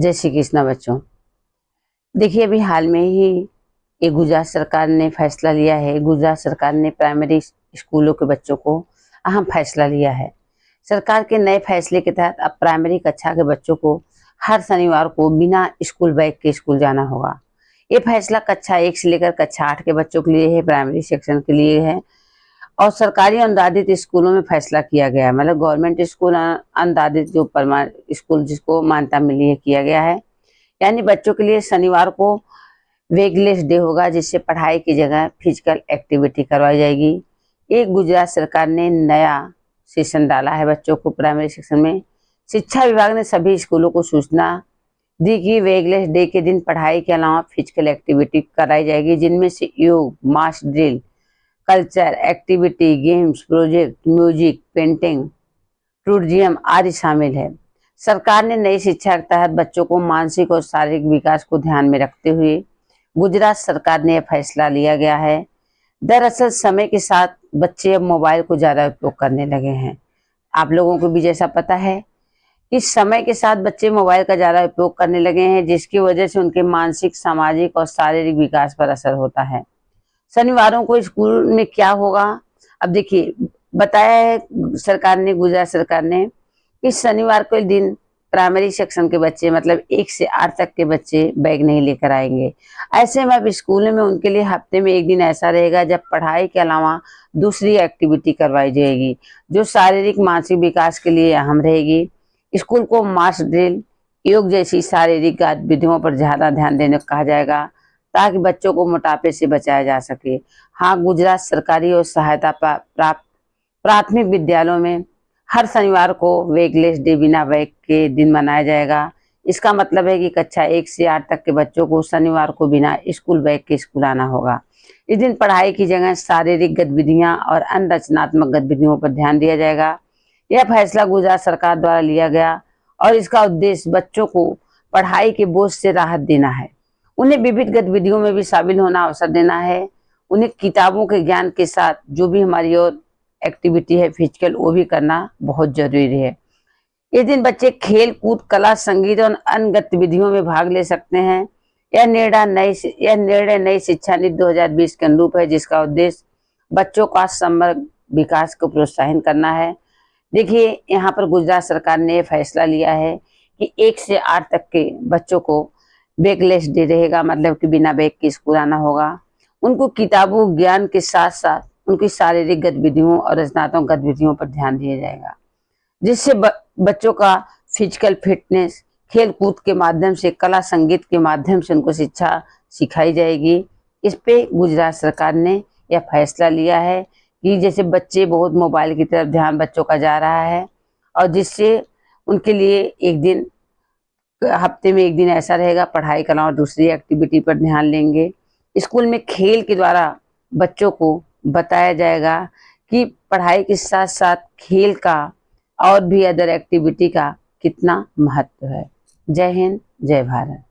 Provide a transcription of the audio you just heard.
जय श्री कृष्णा बच्चों। देखिए, अभी हाल में ही एक गुजरात सरकार ने फैसला लिया है। गुजरात सरकार ने प्राइमरी स्कूलों के बच्चों को अहम फैसला लिया है। सरकार के नए फैसले के तहत अब प्राइमरी कक्षा के बच्चों को हर शनिवार को बिना स्कूल बैग के स्कूल जाना होगा। ये फैसला कक्षा 1 से लेकर कक्षा 8 के बच्चों के लिए है, प्राइमरी सेक्शन के लिए है। और सरकारी अनुदानित स्कूलों में फैसला किया गया है, मतलब गवर्नमेंट स्कूल अनुदानित जो स्कूल जिसको मान्यता मिली है किया गया है। यानी बच्चों के लिए शनिवार को वेगलेस डे होगा, जिससे पढ़ाई की जगह फिजिकल एक्टिविटी करवाई जाएगी। एक गुजरात सरकार ने नया सेशन डाला है बच्चों को प्राइमरी सेक्शन में। शिक्षा विभाग ने सभी स्कूलों को सूचना दी कि वेगलेस डे के दिन पढ़ाई के अलावा फिजिकल एक्टिविटी कराई जाएगी, जिनमें से योग, mass drill, culture activity, games, project, music, painting, tourism आदि शामिल है। सरकार ने नई शिक्षा के तहत बच्चों को मानसिक और शारीरिक विकास को ध्यान में रखते हुए गुजरात सरकार ने यह फैसला लिया गया है। दरअसल समय के साथ बच्चे अब मोबाइल को ज्यादा उपयोग करने लगे हैं। आप लोगों को भी जैसा पता है कि समय के साथ बच्चे मोबाइल का ज्यादा उपयोग करने लगे हैं, जिसकी वजह से उनके मानसिक, सामाजिक और शारीरिक विकास पर असर होता है। शनिवारों को स्कूल में क्या होगा, अब देखिए, बताया है सरकार ने, गुजरात सरकार ने, कि शनिवार को दिन प्राइमरी सेक्शन के बच्चे, मतलब 1 से 8 तक के बच्चे बैग नहीं लेकर आएंगे। ऐसे में अब स्कूल में उनके लिए हफ्ते में एक दिन ऐसा रहेगा जब पढ़ाई के अलावा दूसरी एक्टिविटी करवाई जाएगी, जो शारीरिक मानसिक विकास के लिए अहम रहेगी। स्कूल को मास ड्रिल, योग जैसी शारीरिक गतिविधियों पर ज्यादा ध्यान देने को कहा जाएगा, ताकि बच्चों को मोटापे से बचाया जा सके। हाँ, गुजरात सरकारी और सहायता प्राप्त प्राथमिक विद्यालयों में हर शनिवार को वेगलेस डे, बिना बैग के दिन मनाया जाएगा। इसका मतलब है कि कक्षा 1 से 8 तक के बच्चों को शनिवार को बिना स्कूल बैग के स्कूल आना होगा। इस दिन पढ़ाई की जगह शारीरिक गतिविधियां और अन्य रचनात्मक गतिविधियों पर ध्यान दिया जाएगा। यह फैसला गुजरात सरकार द्वारा लिया गया और इसका उद्देश्य बच्चों को पढ़ाई के बोझ से राहत देना है, उन्हें विविध गतिविधियों में भी शामिल होना अवसर देना है, उन्हें किताबों के ज्ञान के साथ जो भी हमारी और एक्टिविटी है फिजिकल, वो भी करना बहुत जरूरी है। इस दिन बच्चे खेल कूद, कला, संगीत और अन्य गतिविधियों में भाग ले सकते हैं। यह निर्णय नई शिक्षा नीति 2020 के अनुरूप है, जिसका उद्देश्य बच्चों का समग्र विकास को प्रोत्साहित करना है। देखिए, यहाँ पर गुजरात सरकार ने फैसला लिया है कि 1 से 8 तक के बच्चों को बैगलेस डे रहेगा, मतलब कि बिना बैग के स्कूल आना होगा। उनको किताबों ज्ञान के साथ साथ उनकी शारीरिक गतिविधियों और रचनात्मक गतिविधियों पर ध्यान दिया जाएगा, जिससे बच्चों का फिजिकल फिटनेस, खेल कूद के माध्यम से, कला संगीत के माध्यम से उनको शिक्षा सिखाई जाएगी। इस पे गुजरात सरकार ने यह फैसला लिया है कि जैसे बच्चे बहुत मोबाइल की तरफ ध्यान बच्चों का जा रहा है, और जिससे उनके लिए एक दिन, हफ्ते में एक दिन ऐसा रहेगा, पढ़ाई के अलावा दूसरी एक्टिविटी पर ध्यान लेंगे। स्कूल में खेल के द्वारा बच्चों को बताया जाएगा कि पढ़ाई के साथ साथ खेल का और भी अदर एक्टिविटी का कितना महत्व है। जय हिंद, जय भारत।